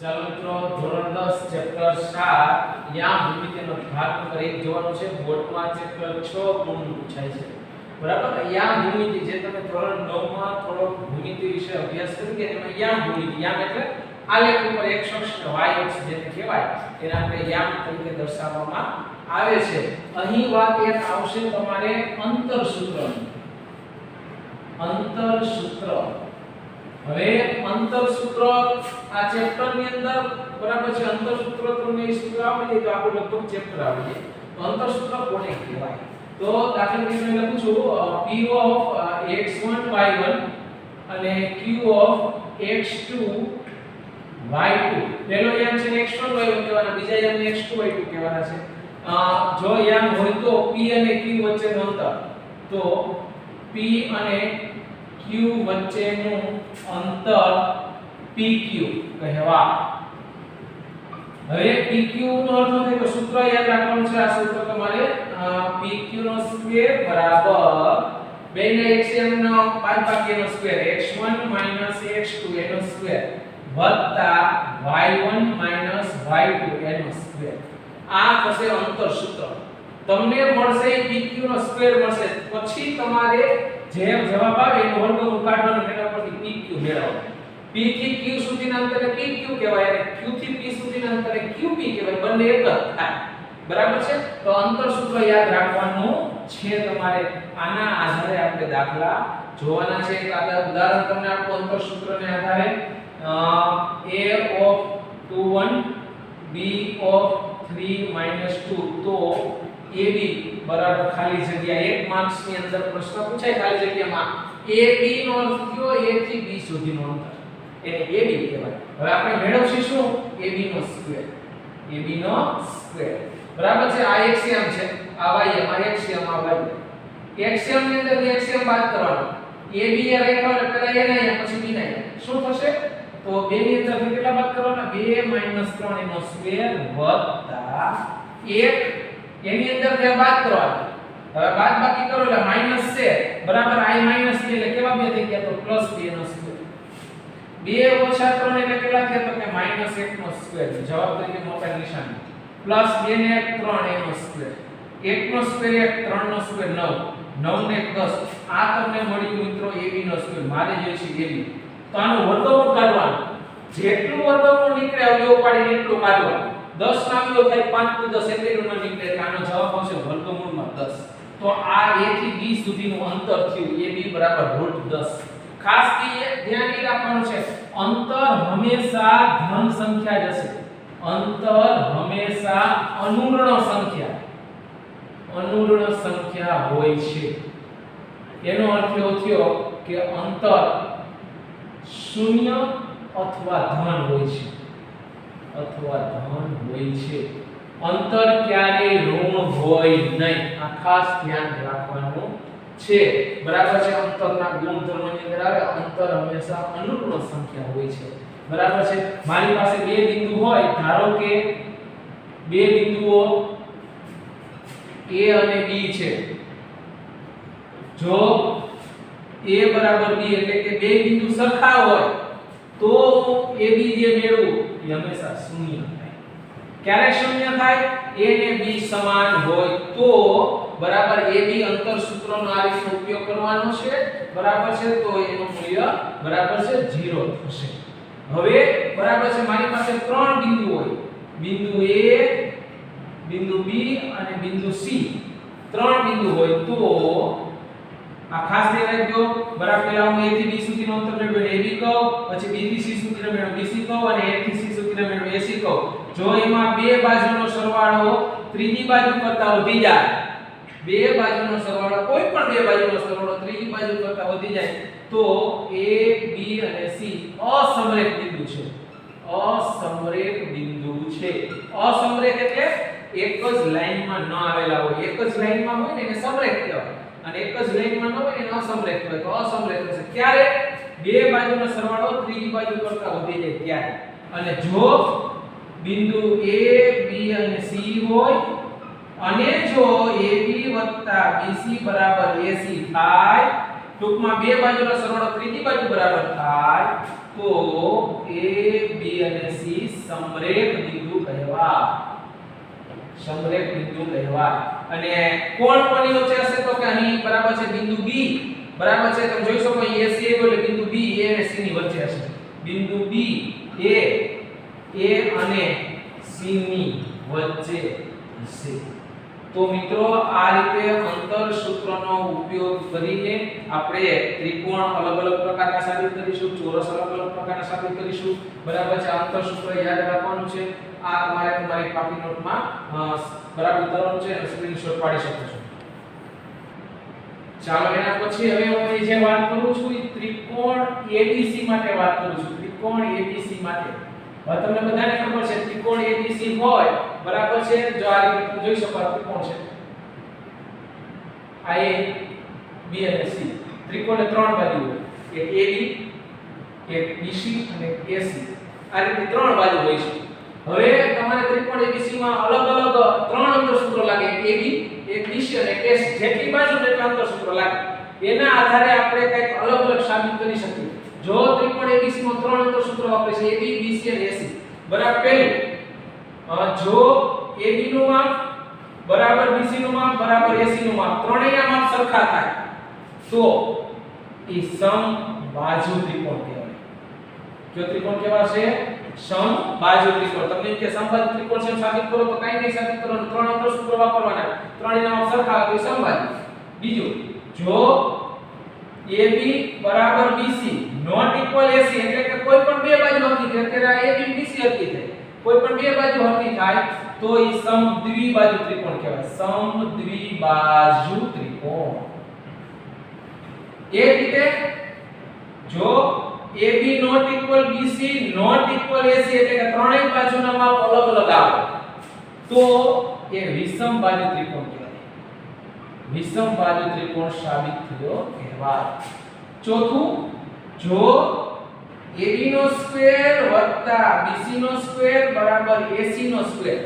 ચાલો મિત્રો ધોરણ 10 ચેપ્ટર 7 યા ભૂમિતિનો ભાગ નંબર 1 જોવાનો છે. બોર્ડમાં ચેપ્ટર 6 પૂર્ણ પૂછાય છે. બરાબર. યા ભૂમિતિ જે તમે ધોરણ 9 માં થોડો ભૂમિતિ વિશે અભ્યાસ કર્યો કે એમાં યા ભૂમિતિ યામ એટલે આલેખ ઉપર x અક્ષ ને y અક્ષ જેને કહેવાય એને આપણે યામ તરીકે દર્શાવવામાં આવે છે. અહીં વાત એક આવશે તમારે અંતર સૂત્રની. અંતર સૂત્ર. હવે અંતર સૂત્ર આ ચેપ્ટર ની અંદર બરાબર છે. અંતર સૂત્ર તમને એ સૂત્ર આવડી જાય તો આપણું લગભગ ચેપ્ટર આવડી જાય. તો અંતર સૂત્ર કોને કહેવાય? તો દાખલા તરીકે મેં લખું છું p of x1 y1 અને q of x2 y2. પહેલો યામ છે x1 y1 કહેવાના, બીજા યામ ને x2 y2 કહેવાના છે. જો યામ હોય તો p અને q વચ્ચેનું અંતર, તો p અને q વચ્ચેનું અંતર pq કહેવા. હવે pq નો અર્થ થાય કે સૂત્ર યાદ રાખવાનું છે. આ સૂત્ર તમારે pq નો સ્ક્વેર બરાબર બેના xm નો બાદબાકીનો સ્ક્વેર x1 x2 એનો સ્ક્વેર વત્તા y1 y2 એનો સ્ક્વેર. આ થશે અંતર સૂત્ર. તમને મળશે pq નો સ્ક્વેર મળશે, પછી તમારે જે જવાબ આવે એનો વર્ગમૂળ કાઢવાનો, એના પરથી pq મેળવવાનો. p થી q સુધીના અંતરે pq કહેવાય અને q થી p સુધીના અંતરે qp કહેવાય. બંને એક જ થાય. બરાબર છે. તો અંતર સૂત્ર યાદ રાખવાનું છે તમારે. આના આધારે આપણે દાખલા જોવાના છે. એક ઉદાહરણ તમને આપો અંતર સૂત્રને આધારે. a of 2 1 b of 3 2 તો ab બરાબર ખાલી જગ્યા 1 માર્ક્સ ની અંદર પ્રશ્ન પૂછાય ખાલી જગ્યામાં ab નો અર્થ થયો a થી b સુધીનું અંતર, એને ab કહેવાય. હવે આપણે મેળવશું શું? ab નો સ્ક્વેર. ab નો સ્ક્વેર બરાબર છે. આ એક્સિયમ છે, આ y આ એક્સિયમ આ y. એક્સિયમ ની અંદર એક્સિયમ બાદ કરવાનો. ab એ રેખા એટલે પહેલા a ના પછી b ના. શું થશે? તો 2 ની અંદર કેટલા બાદ કરવાના? 2 3 એનો સ્ક્વેર વત્તા 1 એની અંદર જે બાદ કરવાના. હવે બાદ બાકી કરો એટલે માઈનસ છે બરાબર i માઈનસ 2 એટલે કેવા બે થઈ ગયા? તો પ્લસ 2 નો સ્ક્વેર. 2 ઓછા 3 એટલે કેટલા થયા? તો કે માઈનસ 1 નો સ્ક્વેર. જવાબ તરીકે મોટા નિશાન પ્લસ 2 ને 1 3 એનો સ્ક્વેર. 1 નો સ્ક્વેર 1 3 નો સ્ક્વેર 9 9 ને 10. આ તમને મળ્યું મિત્રો ab નો સ્ક્વેર. મારે જોઈએ છે ab. તો આનું વર્ગમૂળ કાઢવાનું. જેટલું વર્ગમૂળ નીકળે અવયવ પાડીને એટલું કાઢવાનું. 10 ના અવયવ થાય 5 તો 10 એટલું ન નીકળે એટલે આનો જવાબ આવશે વર્ગમૂળમાં 10. તો આ a થી b સુધીનું અંતર થયું ab √10. ખાસ ધ્યાન એ રાખવાનું છે, અંતર હંમેશા ધન સંખ્યા જ હશે. અંતર હંમેશા અનુર્ણ સંખ્યા હોય છે. એનો અર્થ એવો થયો કે અંતર શૂન્ય અથવા ધન હોય છે. અંતર ક્યારેય ઋણ હોય નહીં. આ ખાસ ધ્યાન રાખવાનું છે. બરાબર છે. અંતરના ગુણધર્મોની અંદર આવે અંતર હંમેશા અનુર્ણ સંખ્યા હોય છે. બરાબર છે. મારી પાસે બે બિંદુ હોય, ધારો કે બે બિંદુઓ a અને b છે. જો a બરાબર b એટલે કે બે બિંદુ સરખા હોય તો ab જે મેળવું એ હંમેશા શૂન્ય થાય. ક્યારે શૂન્ય થાય? a ને b સમાન હોય તો બરાબર ab અંતર સૂત્રનો આ રીતે ઉપયોગ કરવાનો છે. બરાબર છે. તો એનું મૂલ્ય બરાબર છે 0 થશે. હવે બરાબર છે મારી પાસે ત્રણ બિંદુ હોય, બિંદુ a, બિંદુ b અને બિંદુ c. ત્રણ બિંદુ હોય તો આ ખાસ ધ્યાન રાખજો. બરાબર. પહેલા હું a થી b સુધીનું અંતર મેળવ્યું ab કહું, પછી b થી c સુધીનું મેળવ્યું bc કહું અને a થી c સુધીનું મેળવ્યું ac કહું. જો એમાં બે બાજુનો સરવાળો ત્રીજી બાજુ કરતા વધી જાય, બે બાજુનો સરવાળો કોઈ પણ બે બાજુનો સરવાળો ત્રીજી બાજુ કરતા વધી જાય તો a b અને c અસમરેખ બિંદુ છે. અસમરેખ બિંદુ છે. અસમરેખ એટલે એક જ લાઈનમાં ન આવેલા હોય. એક જ લાઈનમાં હોય ને એને સમરેખ કહેવાય અને એક જ લાઈનમાં ન હોય એને અસમરેખ કહેવાય. તો અસમરેખ છે ક્યારે? બે બાજુનો સરવાળો ત્રીજી બાજુ કરતા વધી જાય ત્યારે. અને જો બિંદુ a b અને c હોય અને જો ab + bc = ac થાય ટૂંકમાં બે બાજુનો સરવાળો ત્રીજી બાજુ બરાબર થાય તો A B અને C સમરેખ બિંદુ કહેવાય. સમરેખ બિંદુ કહેવાય. અને કોણ કોની વચ્ચે હશે તો કે અહીં બરાબર છે બિંદુ B બરાબર છે. તમે જોઈ શકો અહીં AC એટલે બિંદુ B A અને C ની વચ્ચે હશે. બિંદુ B A અને C ની વચ્ચે હશે. તો મિત્રો આ રીતે અંતર સૂત્રનો ઉપયોગ કરીને આપણે ત્રિકોણ અલગ અલગ પ્રકારના સાબિત કરીશું, ચોરસ અલગ અલગ પ્રકારના સાબિત કરીશું. બરાબર છે. અંતર સૂત્ર યાદ રાખવાનું છે. આ તમારી કોપી નોટમાં બરાબર ઉતારવાનું છે અને સ્ક્રીનશોટ પાડી શકો છો. ચાલો એના પછી હવે હું જે વાત કરું છું એ ત્રિકોણ ABC માટે વાત કરું છું. ત્રિકોણ ABC માટે હવે તમને બધાને ખબર છે ત્રિકોણ ABC હોય બરાબર છે. જો આ રીતે તમે જોઈ શકો ત્રિકોણ છે આ A B અને C. ત્રિકોણને ત્રણ બાજુ હોય, એક AB એક BC અને AC. આ રીતે ત્રણ બાજુ હોય છે. હવે તમારે ત્રિકોણ ABC માં અલગ અલગ ત્રણ અંતર સૂત્રો લાગે, AB એક BC અને એક AC. જેટલી બાજુ એટલા અંતર સૂત્રો લાગે એના આધારે આપણે કંઈક અલગ અલગ સાબિત કરી શકીએ. જો ત્રિકોણ ABC માં ત્રણ અંતર સૂત્રો વાપરે છે AB BC અને AC બરાબર. પહેલું જો AB નું માપ બરાબર BC નું માપ બરાબર AC નું માપ ત્રણેયના માપ સરખા થાય તો એ સમબાજુ ત્રિકોણ કહેવાય. કયો ત્રિકોણ કહેવાશે? સમબાજુ ત્રિકોણ. તમને કે સમબાજુ ત્રિકોણ છે સાબિત કરો તો કાઈ નહીં સાબિત કરવાનું, ત્રણ અંતર સૂત્રો વાપરવાના, ત્રણેયના માપ સરખા હોય તો સમબાજુ. બીજું જો AB બરાબર BC નોટ ઇક્વલ AC એટલે કે કોઈ પણ બે બાજુ હરખી થાય, અત્યારે AB BC હરખી થાય, કોઈ પણ બે બાજુ હરખી થાય તો એ સમદ્વિબાજુ ત્રિકોણ કહેવાય. સમદ્વિબાજુ ત્રિકોણ. એ રીતે જો AB not equal BC not equal AC એટલે કે ત્રણેય બાજુના માપ અલગ અલગ આવે તો એ વિષમબાજુ ત્રિકોણ કહેવાય. વિષમબાજુ ત્રિકોણ સાબિત થયો કહેવાય. ચોથું જો AB નો સ્ક્વેર વત્તા BC નો સ્ક્વેર બરાબર AC નો સ્ક્વેર.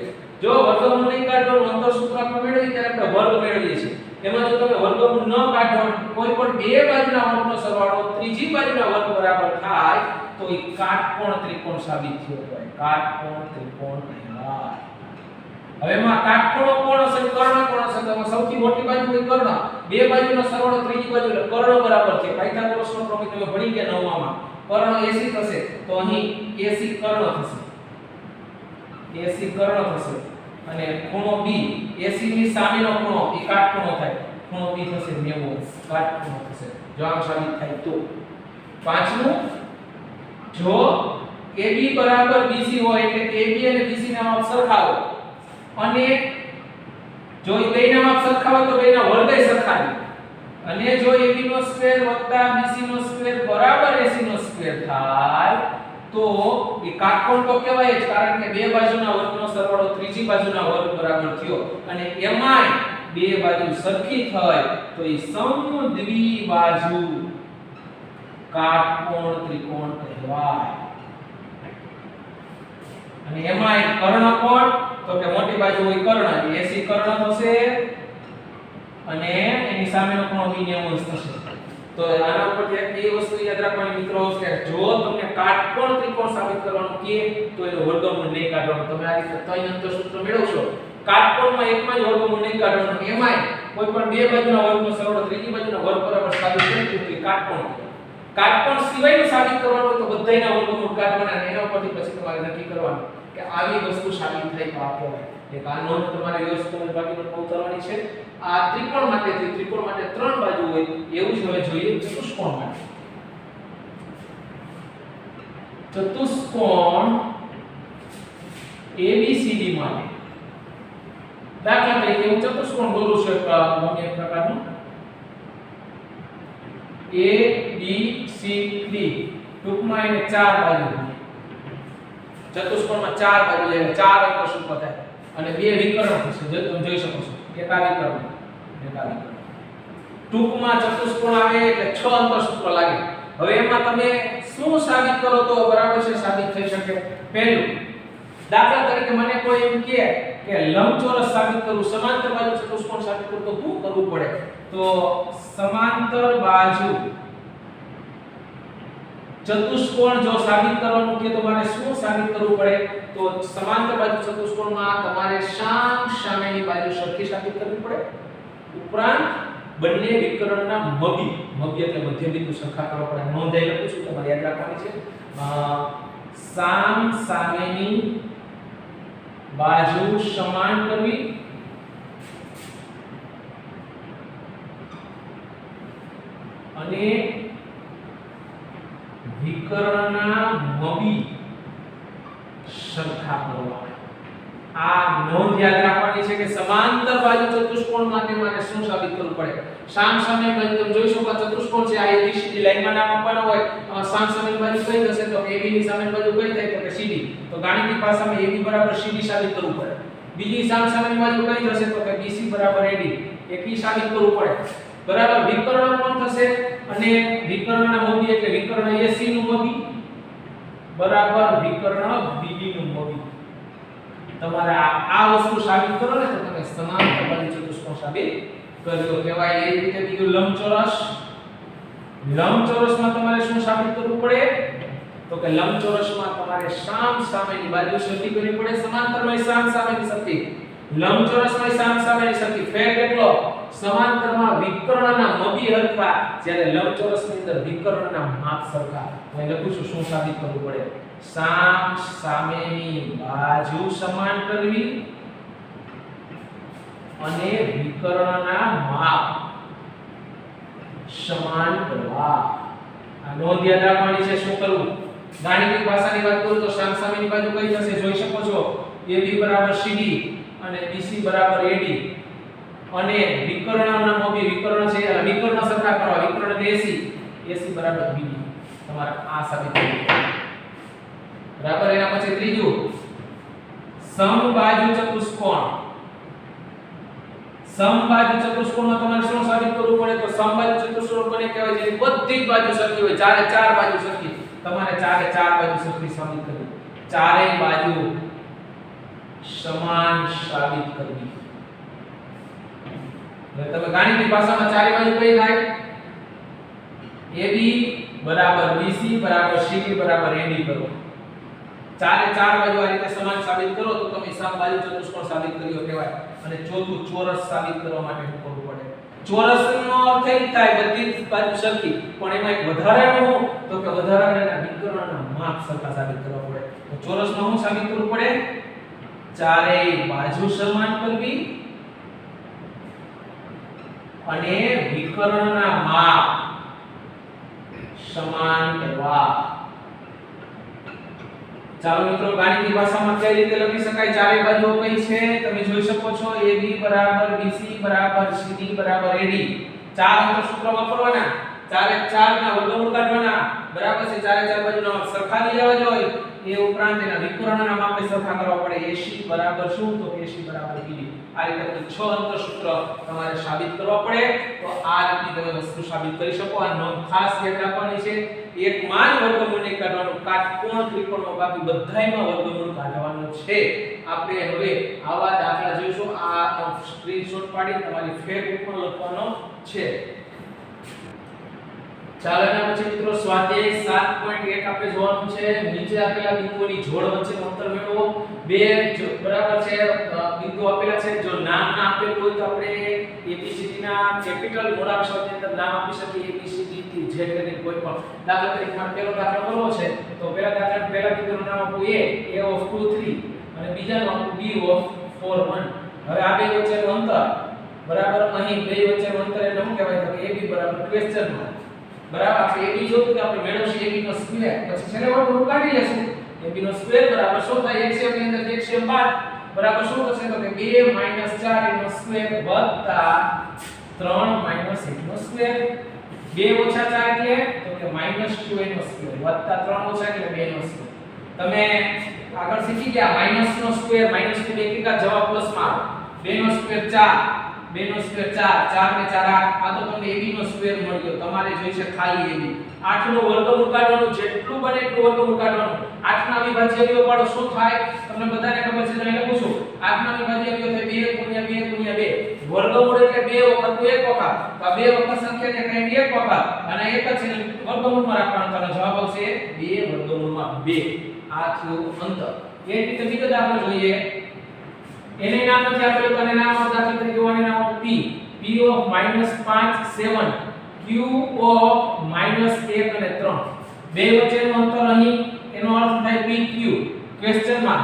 જો વર્ગમૂળ નહીં કાઢો અંતર સૂત્ર આપણે મેળવીએ ત્યારે આપણે વર્ગ મેળવીએ છીએ. એમાં જો તમે વર્ગમૂળ ન કાઢો કોઈ પણ બે બાજુના વર્ગનો સરવાળો ત્રીજી બાજુના વર્ગ બરાબર થાય તો એ કાટકોણ ત્રિકોણ સાબિત થયો હોય. કાટકોણ ત્રિકોણ કહેવાય. હવે એમાં કાટકોણો કોણ હશે? કર્ણ કોણ હશે? તો સૌથી મોટી બાજુ હોય કર્ણ. બે બાજુનો સરવાળો ત્રીજી બાજુ એટલે કર્ણ બરાબર છે. પાયથાગોરસનો પ્રમેય તમે ભણી ગયા નવમામાં. કર્ણ AC થશે તો અહીં AC કર્ણ થશે. AC કર્ણ થશે અને ખૂણો B AC ની સામેનો ખૂણો એ કાટખૂણો થાય. ખૂણો B થશે 90 કાટખૂણો થશે. જવાબ સાબિત થાય તો. પાંચમું જો AB બરાબર BC હોય એટલે AB અને BC ના માપ સરખા હોય અને જો એ બેયના માપ સરખા હોય તો બેયના વર્ગય સરખા હોય અને જો AB નો સ્ક્વેર વત્તા BC નો સ્ક્વેર બરાબર AC નો સ્ક્વેર થાય તો એ કાટકોણ તો કહેવાય જ, કારણ કે બે બાજુના વર્ગનો સરવાળો ત્રીજી બાજુના વર્ગ બરાબર થયો અને એમાંય બે બાજુ સરખી થાય તો એ સમદ્વિબાજુ કાટકોણ ત્રિકોણ કહેવાય. અને એમાંય કર્ણ કોણ તો કે મોટી બાજુ હોય કર્ણ એટલે AC કર્ણ થશે અને એની સામેનો ખૂણો B 90 થશે. તો આના ઉપરથી એક એ વસ્તુ યાદ રાખવાની મિત્રો કે જો તમને કાટકોણ ત્રિકોણ સાબિત કરવાનું કે તો એનો વર્ગમૂળ નહીં કાઢવાનું. તમે આ રીતે ત્રણ અંતર સૂત્ર મેળવશો. કાટકોણમાં એકમાં જ વર્ગમૂળ નહીં કાઢવાનું, એમાંય કોઈ પણ બે બાજુના વર્ગનો સરવાળો ત્રીજી બાજુના વર્ગ બરાબર સાબિત કરી તો એ કાટકોણ. કાટકોણ સિવાયનું સાબિત કરવાનું હોય તો બધાયના વર્ગમૂળ કાઢવાના અને એના ઉપરથી પછી તમારે નક્કી કરવાનું કે આવી વસ્તુ સાબિત થઈ તો આ કહેવાય. એક આ નોંધ તમારે વ્યવસ્થિત બાકી નોટ ઉતારવાની છે. આ ત્રિકોણ માટે ત્રણ બાજુ હોય એવું જ હવે જોઈએ ચતુષ્કોણ માટે. ચતુષ્કોણ ABCD માટે દાખલા તરીકે હું ચતુષ્કોણ દોરું છું એક પ્રકારનું ABCD. ટૂંકમાં એને ચાર બાજુ હોય. ચતુષ્કોણમાં ચાર બાજુ એટલે ચાર અંતર સૂત્ર થાય અને બે વિકર્ણ થશે. જો તમે જોઈ શકો છો એકા વિકર્ણ. ટૂંકમાં ચતુષ્કોણ આવે એટલે 6 અંતર સૂત્ર લાગે. હવે એમાં તમે શું સાબિત કરો તો બરાબર છે સાબિત થઈ શકે? પહેલું દાખલા તરીકે મને કોઈ એમ કહે કે લંબચોરસ સાબિત કરું, સમાંતર બાજુ ચતુષ્કોણ સાબિત કરું તો શું કરવું પડે? તો સમાંતર બાજુ ચતુષ્કોણ જો સાબિત કરવાનું કે તો મારે શું સાબિત કરવું પડે? તો સમાંતર બાજુ ચતુષ્કોણમાં તમારે સામેની બાજુ સરખી સાબિત કરવી પડે, ઉપરાંત બંને વિકર્ણના મધ્ય એટલે મધ્ય બિંદુ સરખા કરવા પડે. નોંધાઈ લખું છું, તમારે યાદ રાખવાની છે. સામેની બાજુ સમાન કરવી અને વિકર્ણના મબી સરખા કરવા. આ નોંધ યાદ રાખવાની છે કે સમાંતર બાજુ ચતુષ્કોણ માટે મારે શું સાબિત કરવું પડે? સામે બાજુ તમે જોઈ શકો ચતુષ્કોણ છે, આ ABCD લાઈનમાં નામ આપવાના હોય, સામે બાજુ કઈ થશે? તો AB ની સામેની બાજુ કઈ થાય? તો કે CD. તો ગાણિતિક ભાષામાં AB બરાબર CD સાબિત કરવું પડે. બીજી સામેની બાજુ કઈ થશે? તો કે BC બરાબર AD. એકી સાબિત કરવું પડે. બરાબર. વિકર્ણ કોણ થશે? અને વિકર્ણના મબી એટલે વિકર્ણ AC નું મબી બરાબર વિકર્ણ BD નું મબી. તમારે આ વસ્તુ સાબિત કરો ને તો તમે સમાંતર બાજુ ચતુષ્કોણ સાબિત કર્યો કહેવાય. એ રીતે બીજું લંબચોરસમાં તમારે શું સાબિત કરવું પડે? તો કે લંબચોરસમાં તમારે સામેની બાજુ સરખી કરવી પડે, સમાંતરમાં સામેની સરખી, લંબચોરસમાં સામેની સરખી. ફેર કેટલો? સમાંતરમાં વિકર્ણના મબી હરખા, જ્યારે લંબચોરસની અંદર વિકર્ણના માપ સરખા. હું લખું છું શું સાબિત કરવું પડે? સામેની બાજુ સમાન કરવી અને વિકર્ણના માપ સમાન કરવા. આ નોંધ યાદ રાખવાની છે. શું કરવું? ગાણિતિક ભાષાની વાત કરું તો સામેની બાજુ કઈ થશે? જોઈ શકો છો AB બરાબર CD અને BC બરાબર AD અને વિકર્ણના મબી વિકર્ણ છે, વિકર્ણ સરખા કરવા, વિકર્ણ AC બરાબર BD. તમારે આ સાબિત કરવું બરાબર. એના પછી ત્રીજું સમબાજુ ચતુષ્કોણ. સમબાજુ ચતુષ્કોણમાં તમારે શું સાબિત કરવું પડે? તો સમબાજુ ચતુષ્કોણ કોને કહેવાય? જેની બધી જ બાજુ સરખી હોય, ચારે ચાર બાજુ સરખી. તમારે ચારે ચાર બાજુ સરખી સાબિત કરવી, ચારેય બાજુ સમાન સાબિત કરવી. તમે ગાણિતિક ભાષામાં ચારે બાજુ કઈ થાય? AB બરાબર BC બરાબર CD બરાબર AD કરો. ચારે ચાર બાજુ આ રીતે સમાન સાબિત કરો તો તમે સમબાજુ ચતુષ્કોણ સાબિત કર્યો કહેવાય. અને ચોથું ચોરસ સાબિત કરવા માટે શું કરવું પડે? ચોરસનો અર્થ એ થાય બધી જ બાજુ સરખી, પણ એમાં એક વધારાનું તો કે વધારાના વિકર્ણના માપ સરખા સાબિત કરવા પડે. તો ચોરસમાં શું સાબિત કરવું પડે? ચારેય બાજુ સમાન કરવી અને વિકર્ણના માપ સમાન કરવા. ચાલો મિત્રો, ગાણિતિક ભાષામાં કઈ રીતે લખી શકાય? ચારે બાજુઓ કઈ છે તમે જોઈ શકો છો. AB બરાબર BC બરાબર CD બરાબર AD. ચાર અંતર સૂત્ર વાપરવાના, ચારે ચાર ના વર્ગમૂળ કાઢવાના. બરાબર છે. ચારે ચાર બાજુના માપ સરખા લઈ લેવા જોઈએ. એ ઉપરાંત એના વિકર્ણના માપને સરખા કરવા પડે. AC બરાબર શું? તો AC બરાબર BD. આ રીતે 6 અંતર સૂત્ર તમારે સાબિત કરવા પડે. તો આ રીતની તમે વસ્તુ સાબિત કરી શકો. આ નોંધ ખાસ યાદ રાખવાની છે. એકમાં જ વર્ગમૂળ નહીં કાઢવાનું, કાટકોણ ત્રિકોણમાં બાકી બધાયમાં વર્ગમૂળ કાઢવાનું છે. આપણે હવે આવા દાખલા જોઈશું. આ સ્ક્રીનશોટ પાડી તમારી ફેર ઉપર લખવાનો છે. ચાલો એના પછી મિત્રો સ્વાધ્યાય 7.1 આપણે જોવાનું છે. નીચે આપેલા બિંદુઓની જોડ વચ્ચેનું અંતર મેળવો. બે બરાબર છે બિંદુ આપેલા છે. જો નામ ના આપેલું હોય તો આપણે ABCD ના કેપિટલ મૂળાક્ષરની અંદર નામ આપી શકીએ. ABCD થી Z કરીને કોઈ પણ. દાખલા તરીકે મારે પહેલો દાખલો કરવો છે તો પહેલા બિંદુનું નામ આપું A of 2 3 અને બીજાનું આપું B of 4 1. હવે આ બે વચ્ચેનું અંતર બરાબર, અહીં બે વચ્ચેનું અંતર એટલે શું કહેવાય? તો AB બરાબર ક્વેશ્ચન માર્ક. બરાબર. આપણે AB જોતું કે આપણે મેળવશું AB નો સ્ક્વેર, પછી છેલ્લે વર્ગમૂળ કાઢી લેશું. AB નો સ્ક્વેર બરાબર શું થાય? HCF ની અંદર HCF બાદ બરાબર શું થશે? તો કે 2 - 4 નો સ્ક્વેર વત્તા 3 - 1 નો સ્ક્વેર. 2 - 4 એટલે તો કે -2 નો સ્ક્વેર વત્તા 3 - એટલે 2 નો સ્ક્વેર. તમે આગળ શીખી ગયા માઈનસ નો સ્ક્વેર, માઈનસ ની બે એકા જવાબ પ્લસ માં આવે. 2 નો સ્ક્વેર 4, 2 નો સ્ક્વેર 4, 4 ને 4 8. આ તો તમને AB નો સ્ક્વેર મળ્યો. તમારે જોઈશે ખાલી AB. 8 નો વર્ગમૂળ કાઢવાનું, જેટલું બને એટલું વર્ગમૂળ કાઢવાનું. 8 ના અવિભાજ્ય અવયવ પાડો શું થાય તમને બધાને ખબર છે તો એને પૂછું 8 ના અવિભાજ્ય અવયવ થાય 2 * 2 * 2 વર્ગમૂળ એટલે 2 વખત 1 વખત તો 2 વખત સંખ્યાને કઈ 1 વખત અને એક જ છે વર્ગમૂળમાં રાખવાનો તો જવાબ આવશે 2 વર્ગમૂળમાં 2 આ થયું અંતર એ રીતે બીજો દાખલો જોઈએ એને નામ નથી આપેલું તો એને નામ દાખલા તરીકે આને નામ p p of -5 7 q of -1 અને 3 બે વચ્ચેનું અંતર અહીં એનો અર્થ થાય pq ક્વેશ્ચન માં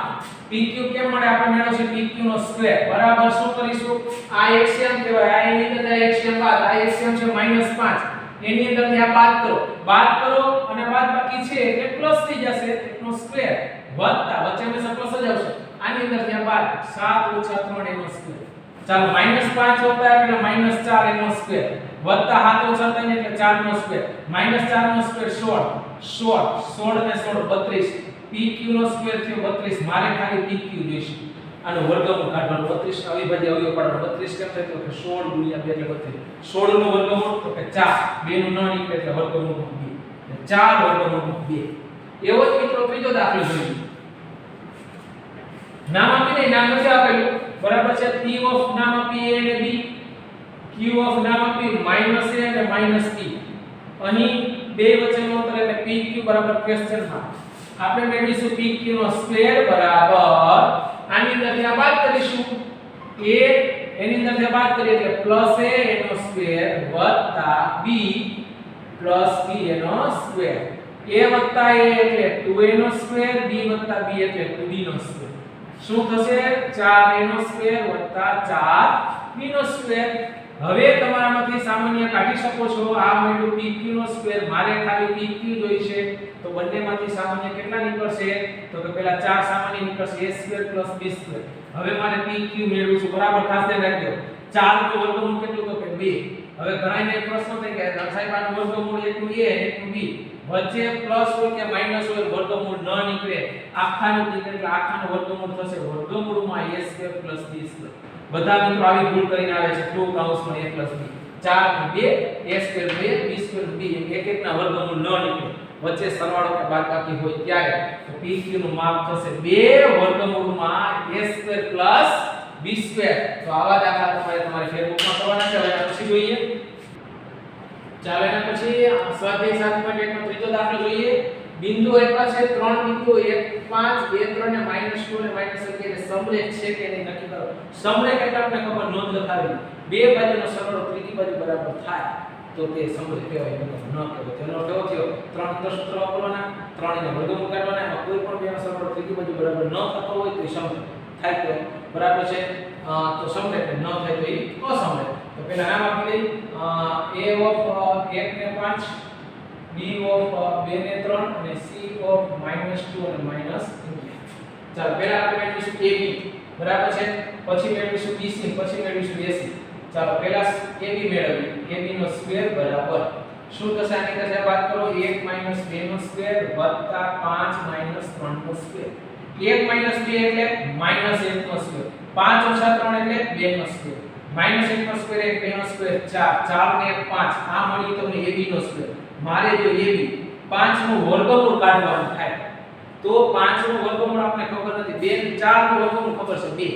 pq કેમ મળે આપણે મેળવશે pq નો સ્ક્વેર બરાબર શું કરીશું આ એક્સિયમ કહેવાય આ એની અંદર એક્સિયમ બાદ આ એક્સિયમ છે -5 એની અંદરથી આ બાદ કરો અને બાદ બાકી છે એટલે પ્લસ થઈ જશે નો સ્ક્વેર વત્તા વચ્ચે હંમેશા પ્લસ જ આવશે આની અંદરથી આ બાદ 7 - 3 એનો સ્ક્વેર ચાલો -5 હોતા એટલે -4 એનો સ્ક્વેર વત્તા 7 - 3 એટલે 4 નો સ્ક્વેર -4 નો સ્ક્વેર 16 ને 16 32 pq નો સ્ક્વેર થયો 32 મારે ખાલી pq જોઈશે આનો વર્ગમૂળ કાઢવાનો 32 નો અવિભાજ્ય અવયવ પાડવાનો 32 કેમ થાય તો કે 16 * 2 એટલે 32 16 નો વર્ગમૂળ તો કે 4 2 નું ન નીકળે એટલે વર્ગમૂળ 2 4 વર્ગમૂળ 2 એવો જ મિત્રો ત્રીજો દાખલો જોઈએ નામ આપીને નામ નથી આપેલું બરાબર છે p of નામ આપી a અને b q of નામ આપી -a અને -p અહીં બે વચ્ચેનું અંતર એટલે pq બરાબર ક્વેશ્ચન માં આપણે મેળવીશું pq નો સ્ક્વેર બરાબર આની અંદરથી આ બાદ કરીશું a એની અંદરથી બાદ કરીએ એટલે +a એનો સ્ક્વેર વત્તા b + b એનો સ્ક્વેર a વત્તા a એટલે 2a નો સ્ક્વેર b વત્તા b એટલે 2b નો સ્ક્વેર શું થશે 4a નો સ્ક્વેર વત્તા 4b નો સ્ક્વેર હવે તમારામાંથી સામાન્ય કાઢી શકો છો આ મળ્યું pq નો સ્ક્વેર મારે ખાલી pq જોઈશે તો બંનેમાંથી સામાન્ય કેટલા નીકળશે તો કે પહેલા 4 સામાન્ય નીકળશે a સ્ક્વેર + b સ્ક્વેર હવે મારે pq મેળવવું છે બરાબર ખાસ ધ્યાન રાખજો 4 નું વર્ગમૂળ કેટલું તો કે 2 હવે ઘણાને પ્રશ્ન થાય કે સાહેબ આનું વર્ગમૂળ એકનું a અને એકનું b વચ્ચે પ્લસ હોય કે માઈનસ હોય વર્ગમૂળ ન નીકળે આખાનું નીકળે એટલે આખાનું વર્ગમૂળ થશે વર્ગમૂળમાં a સ્ક્વેર + b સ્ક્વેર બધા મિત્રો આવી ભૂલ કરીને આવે છે ટુ કાઉન્સમાં a + b 4 નું 2 a square 2 b square b એક એકના વર્ગમૂળ ન નીકળે વચ્ચે સરવાળો કે બાદબાકી હોય ત્યારે તો pq નું માપ થશે 2 વર્ગમૂળમાં a સ્ક્વેર + b સ્ક્વેર તો આવા દાખલા તમારે ફેરબુકમાં કરવાના છે હવે પછી જોઈએ ચાલો એના પછી સ્વાધ્યાય 7.1 નો ત્રીજો દાખલો જોઈએ બિંદુ આપ્યા છે 3 બિંદુ 1 5 2 3 ને -2 ને -11 ને સમરેખ છે કે નહીં નક્કી કરો સમરેખ એટલે આપણે ખબર નોંધ લખાવી બે બાજુનો સરવાળો ત્રીજી બાજુ બરાબર થાય તો તે સમરેખ કહેવાય ન કહેવાય તેનો કેવો થયો 3 અંતર સૂત્ર વાપરવાના 3 ને વર્ગમૂળ કાઢવાના એમાં કોઈ પણ બેનો સરવાળો ત્રીજી બાજુ બરાબર ન થતો હોય તો સમરેખ થાય તો બરાબર છે તો સમરેખ ન થાય તો એ અસમરેખ તો પહેલા નામ આપી દઈએ a of 1 ને 5 b of 2 ને 3 અને c of -2 અને -11 ચાલો પહેલા આપણે મેળવીશું ab બરાબર છે પછી મેળવીશું bc પછી મેળવીશું ac ચાલો પહેલા ab મેળવીએ ab નો સ્ક્વેર બરાબર શું થશે આની સાથે વાત કરો 1 - 2 નો સ્ક્વેર વત્તા 5 - 3 નો સ્ક્વેર 1 - 2 એટલે -1 નો સ્ક્વેર 5 - 3 એટલે 2 નો સ્ક્વેર -1 નો સ્ક્વેર 1 2 નો સ્ક્વેર 4 4 ને 1 5 આ મળી તમને ab નો સ્ક્વેર મારે જો ab 5 નું વર્ગમૂળ કાઢવાનું થાય તો 5 નું વર્ગમૂળ આપણે ખબર નથી 2 4 નું વર્ગમૂળ ખબર છે 2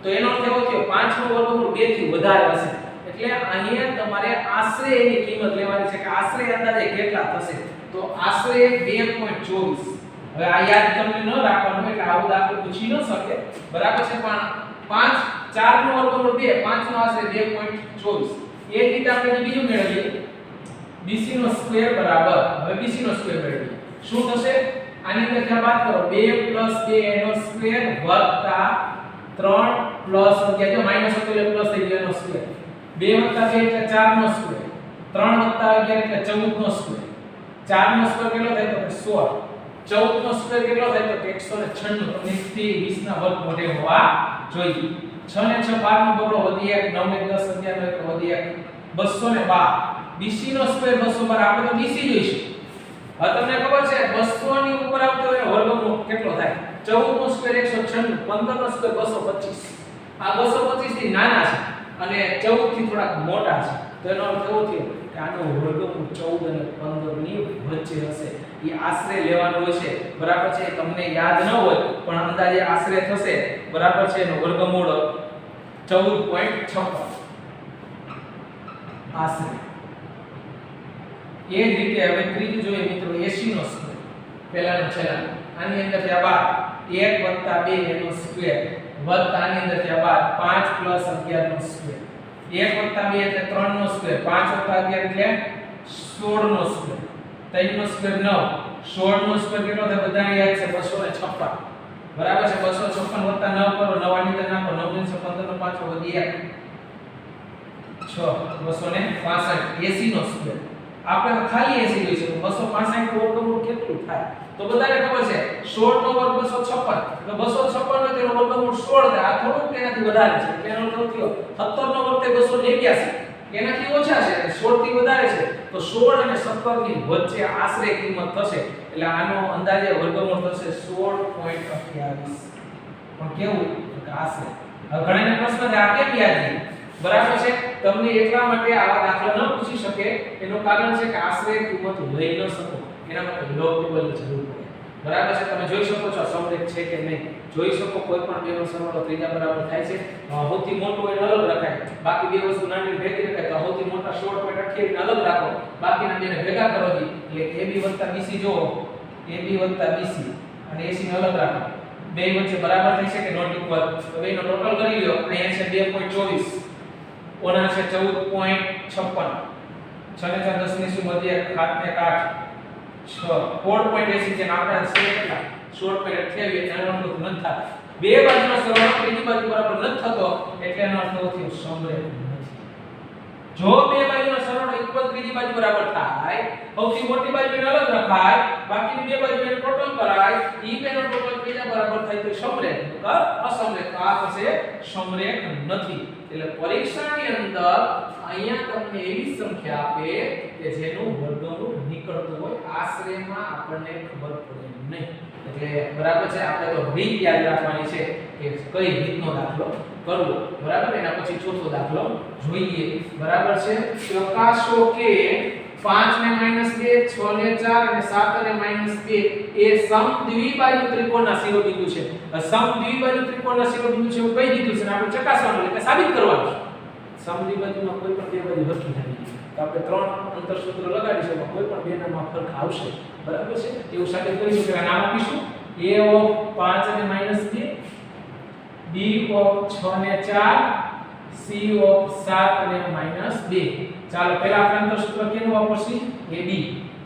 તો એનો અર્થ એવો થયો 5 નું વર્ગમૂળ 2 થી વધારે હશે એટલે અહીંયા તમારે આશરે એની કિંમત લેવાની છે કે આશરે અંદાજે કેટલા થશે તો આશરે 2.24 હવે આ યાદ તમને ન રાખવાનું એટલે આવું દાખલો પૂછી ન શકે બરાબર છે પણ 5 4 નું વર્ગમૂળ 2 5 નો આશરે 2.24 એ જ રીતે આપણે બીજું મેળવીએ BC નો સ્ક્વેર બરાબર હવે BC નો સ્ક્વેર મેળવીએ શું થશે આની અંદર क्या बात करो 2 + 2 એનો સ્ક્વેર વત્તા 3 + કે જો માઈનસ હતો એટલે પ્લસ થઈ ગયો એનો સ્ક્વેર 2 + 2 એટલે 4 નો સ્ક્વેર 3 + 11 એટલે 14 નો સ્ક્વેર 4 નો સ્ક્વેર કેટલો થાય તો 16 14 નો સ્ક્વેર કેટલો થાય તો 196 તમને 20 ના વર્ગ મોઢે હોવા જોઈએ 6 ને 6 12 નો બગડો વધી 1 9 ને 10 11 એટલે વધી 1 212 BC નો સ્ક્વેર 212 આપણે તો BC જોઈશું હવે તમને ખબર છે 200 ની ઉપર આવતો હોય વર્ગમૂળ કેટલો થાય 14 નો સ્ક્વેર 196 15 નો સ્ક્વેર 225 આ 225 થી નાના છે અને 14 થી થોડાક મોટા છે તો એનો અર્થ એવો થયો કે આનો વર્ગમૂળ 14 અને 15 ની વચ્ચે હશે એ આશરે લેવાનું હોય છે બરાબર છે તમને યાદ ન હોય પણ અંદાજે આશરે થશે બરાબર છે એનો વર્ગમૂળ 14.56 આશરે એ જ રીતે હવે ત્રીજું જોઈએ મિત્રો 80 નો સ્ક્વેર પહેલાનો છેલ્લાનો આની અંદર ત્યાં 12 1 + 2 એનો સ્ક્વેર વત્તા આની અંદર ત્યાં 5 + 11 નો સ્ક્વેર 1 + 2 એટલે 3 નો સ્ક્વેર 5 + 11 એટલે 16 નો સ્ક્વેર 3 નો સ્ક્વેર 9 16 નો સ્ક્વેર કેટલો થાય બધાને યાદ છે 256 બરાબર છે 256 વત્તા 9 કરો 9 આની અંદર નાખો 9 × 15 નો 5 વધી 1 6 265 80 નો સ્ક્વેર આપણે ખાલી 80 લઈ શકીએ 265 નો વર્ગમૂળ કેટલું થાય તો બધાને ખબર છે 16 નો વર્ગ 256 એટલે 256 નો તેનો વર્ગમૂળ 16 થાય આ થોડુંક તેનાથી વધારે છે એટલે એનો અર્થ થયો 17 નો વર્ગ તે 289 એનાથી ઓછા છે 16 થી વધારે છે તો 16 અને 17 ની વચ્ચે આશરે કિંમત થશે એટલે આનો અંદાજે વર્ગમૂળ થશે 16.28 પણ કેવું કે આશરે હવે ઘણાને પ્રશ્ન છે આ કેમ યાદ નહીં બરાબર છે તમને એટલા માટે આવા દાખલા ન પૂછી શકે એનું કારણ છે કે આશરે કિંમત લઈ ન શકો એના માટે લોગ ટેબલની જરૂર પડે બરાબર છે તમે જોઈ શકો છો સમરેખ છે કે નહીં જોઈ શકો કોઈ પણ બેનો સરવાળો ત્રીજા બરાબર થાય છે સૌથી મોટું એને અલગ રખાય બાકી બે વસ્તુ નાની ભેગી રખાય તો સૌથી મોટા 16.28 ને અલગ રાખો બાકીના બેને ભેગા કરો એટલે AB + BC જો AB + BC અને AC ને અલગ રાખો બે વચ્ચે બરાબર થઈ છે કે નોટ ઇક્વલ તો બેનો ટોટલ કરી લ્યો અહીંયા છે 2.24 ઓના છે 14.56 6 ને 4 10 ની શું વધે 7 ને 8 6 4.80 છે આપણે છે કેટલા 16.28 એનો અર્થ ન થાય બે બાજુનો સરવાળો ત્રીજી બાજુ બરાબર ન થતો એટલે એનો અર્થ થયો સમરેખ નથી જો બે બાજુનો સરવાળો ઇક્વલ ત્રીજી બાજુ બરાબર થાય સૌથી મોટી બાજુને અલગ રખાય બાકીની બે બાજુને ટોટલ કરાય ઈ બેનો ટોટલ ત્રીજા બરાબર થાય તો સમરેખ કર અસમરેખ આ થશે સમરેખ નથી એટલે પરીક્ષાની અંદર અહીંયા તમને એવી સંખ્યા આપે કે જેનું વર્ગમૂળ નીકળતું હોય આશરેમાં આપણને ખબર પડે નહીં એટલે બરાબર છે આપણે તો રીત યાદ રાખવાની છે કે કઈ રીતનો દાખલો કરવો બરાબર એના પછી ચોથો દાખલો જોઈએ બરાબર છે ચકાસો કે 5 ને -2 6 ને 4 અને 7 અને -2 એ સમદ્વિબાહુ ત્રિકોણના શિરોબિંદુ છે સમદ્વિબાહુ ત્રિકોણના શિરોબિંદુ છે એવું કહી દીધું છે અને આપણે ચકાસવાનું એટલે સાબિત કરવાનું છે સમદ્વિબાહુમાં કોઈ પણ બે બાજુ હરખી નથી તો આપણે ત્રણ અંતર સૂત્ર લગાડીશું કોઈ પણ બે નામાં ફરક આવશે બરાબર છે એવું સાબિત કરીશું કે નામ આપીશું a ઓફ 5 અને -2 b ઓફ 6 ને 4 c ઓફ 7 અને -2 ચાલો પહેલા આપણે અંતર સૂત્ર કેનું વાપરશું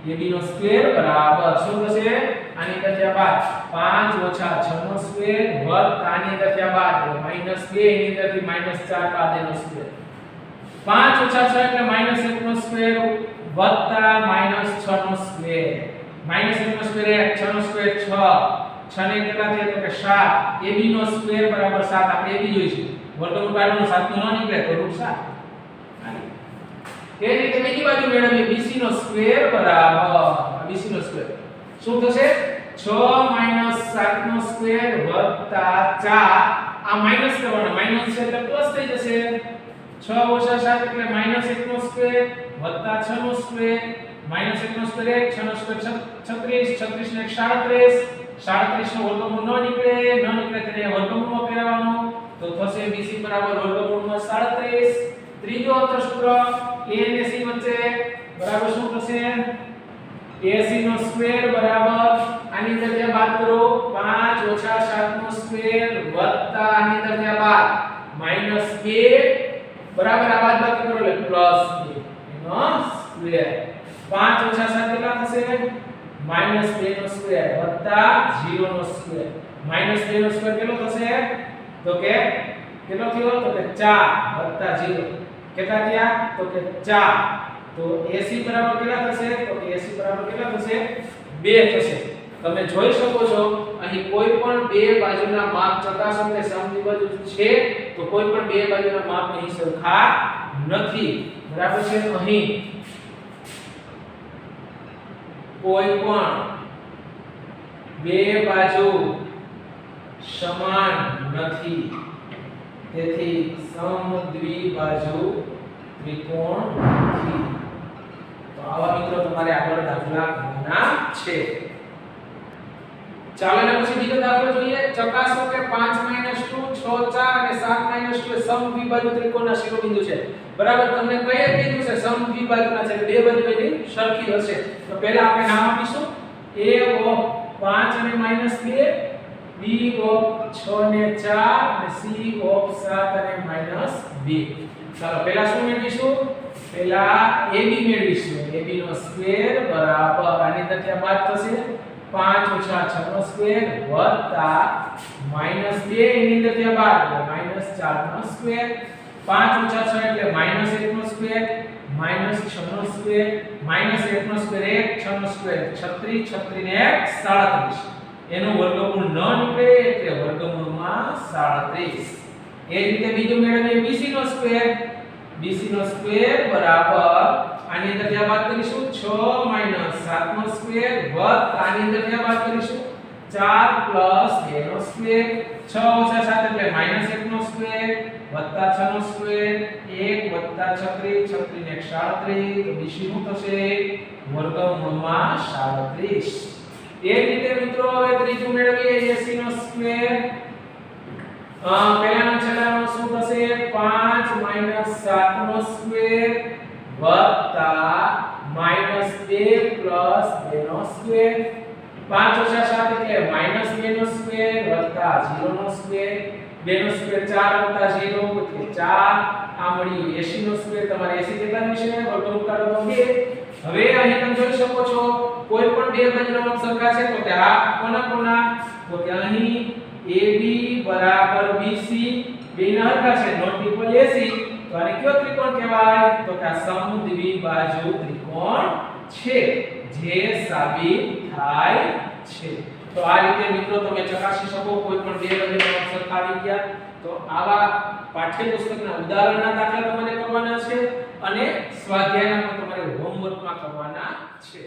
ab નો સ્ક્વેર બરાબર શું થશે આની અંદર ત્યાં 5 5 6 નો સ્ક્વેર વત્તા આની અંદર ત્યાં 12 -2 એની અંદરથી -4 બાદ એનો સ્ક્વેર 5 - 6 એટલે -1 નો સ્ક્વેર વત્તા -6 નો સ્ક્વેર -1 નો સ્ક્વેર 6 નો સ્ક્વેર 6 6 ને કેટલા થાય તો કે 7 ab નો સ્ક્વેર બરાબર 7 આપણે ab જોઈશું વર્ગમૂળ કાઢવાનું 7 નું ન નીકળે તો √7 એ રીતે બીજી બાજુ મેળવીએ bc નો સ્ક્વેર બરાબર bc નો સ્ક્વેર શું થશે 6 - 7 નો સ્ક્વેર વત્તા 4 આ માઈનસ કરવાનો માઈનસ છે એટલે પ્લસ થઈ જશે 6 - 7 એટલે -1 નો સ્ક્વેર વત્તા 6 નો સ્ક્વેર -1 નો સ્ક્વેર 1 6 નો સ્ક્વેર 36 36 ને 37 37 નો વર્ગમૂળ ન નીકળે તેને વર્ગમૂળમાં ફેરવવાનો તો થશે bc બરાબર વર્ગમૂળમાં 37 ત્રીજો અંતર સૂત્ર a અને c વચ્ચે બરાબર શું થશે ac નો સ્ક્વેર બરાબર આની અંદર જે બાદ કરો 5 - 7 નો સ્ક્વેર વત્તા આની અંદર જે બાદ -2 બરાબર આ બાદ બાકી કરો એટલે +2 એનો સ્ક્વેર 5 - 7 કેટલા થશે -2 નો સ્ક્વેર વત્તા 0 નો સ્ક્વેર -2 નો સ્ક્વેર કેટલો થશે તો કે કેટલો થયો તો કે 4 વત્તા 0 કેટલા થયા તો કે 4 તો AC બરાબર કેટલા થશે તો કે AC બરાબર કેટલા થશે 2 થશે તમે જોઈ શકો છો અહીં કોઈ પણ બે બાજુના માપ ચકાસો કે સમદ્વિબાજુ છે તો કોઈ પણ બે બાજુના માપ અહીં સરખા નથી બરાબર છે અહીં કોઈ પણ બે બાજુ સમાન નથી તેથી સમદ્વિબાજુ ત્રિકોણ નથી તો આવા મિત્રો તમારે આગળ દાખલા કરવાના છે। ચાલો એના પછી બીજો દાખલો જોઈએ। ચકાસો કે 5 - 2 6 4 અને 7 - 2 એ સમદ્વિબાજુ ત્રિકોણના શિરોબિંદુ છે। બરાબર, તમને કઈ કીધું છે સમદ્વિબાજુના છે, બે બાજુ એની સરખી હશે। તો પહેલા આપણે નામ આપીશું a ઓફ 5 અને -2, b ઓફ 6 ને 4 અને c ઓફ 7 અને -2। ચાલો પહેલા શું મેળવીશું? પહેલા ab મેળવીશું। ab નો સ્ક્વેર બરાબર આની અંદર ત્યાં બાદ થશે 5 - 6 નો સ્ક્વેર વત્તા -2 એની અંદર ત્યાં બાદ એટલે -4 નો સ્ક્વેર, 5 - 6 એટલે -1 નો સ્ક્વેર, -6 નો સ્ક્વેર, -1 નો સ્ક્વેર 1, 6 નો સ્ક્વેર 36, 36 ને 1 37, એનો વર્ગમૂળ ન નીકળે એટલે વર્ગમૂળમાં 37। એ રીતે બીજું મેળવીએ bc નો સ્ક્વેર। bc નો સ્ક્વેર બરાબર આની અંદર જ્યાં બાદ કરીશું 6 - 7 નો સ્ક્વેર વત્તા આની અંદર જ્યાં બાદ કરીશું 4 + 2 નો સ્ક્વેર, 6 - 7 એટલે -1 નો સ્ક્વેર વત્તા 6 નો સ્ક્વેર 1 વત્તા 36, 36 ને 1 37, તો bc નું થશે વર્ગમૂળમાં 37। એ રીતે મિત્રો હવે ત્રીજું મેળવીએ ac નો સ્ક્વેર। પહેલાનો છેલ્લાનો શું થશે? 5 - 7 નો સ્ક્વેર વત્તા -2 + 2 નો સ્ક્વેર, 5 - 7 એટલે -2 નો સ્ક્વેર વત્તા 0 નો સ્ક્વેર, 2 નો સ્ક્વેર 4 વત્તા 0 એટલે 4, આ મળ્યું 80 નો સ્ક્વેર। તમારે 80 કેટલા મળશે? વર્ગમૂળ કાઢો તો 2। હવે અહીં તમે જોઈ શકો છો કોઈ પણ બે બાજુના અંક સરખા છે તો કે આ કોના? તો કે અહીં AB બરાબર BC બેના હરખા છે, નોટ ઇક્વલ AC, તો આને કયો ત્રિકોણ કહેવાય? તો કે આ સમદ્વિબાજુ ત્રિકોણ છે, જે સાબિત થાય છે। તો આ રીતે મિત્રો તમે ચકાસી શકો કોઈ પણ બે બાજુના અંક સરખા આવી ગયા તો આવા પાઠ્યપુસ્તકના ઉદાહરણના દાખલા તમારે કરવાના છે અને સ્વાધ્યાયના પણ તમારે હોમવર્કમાં કરવાના છે।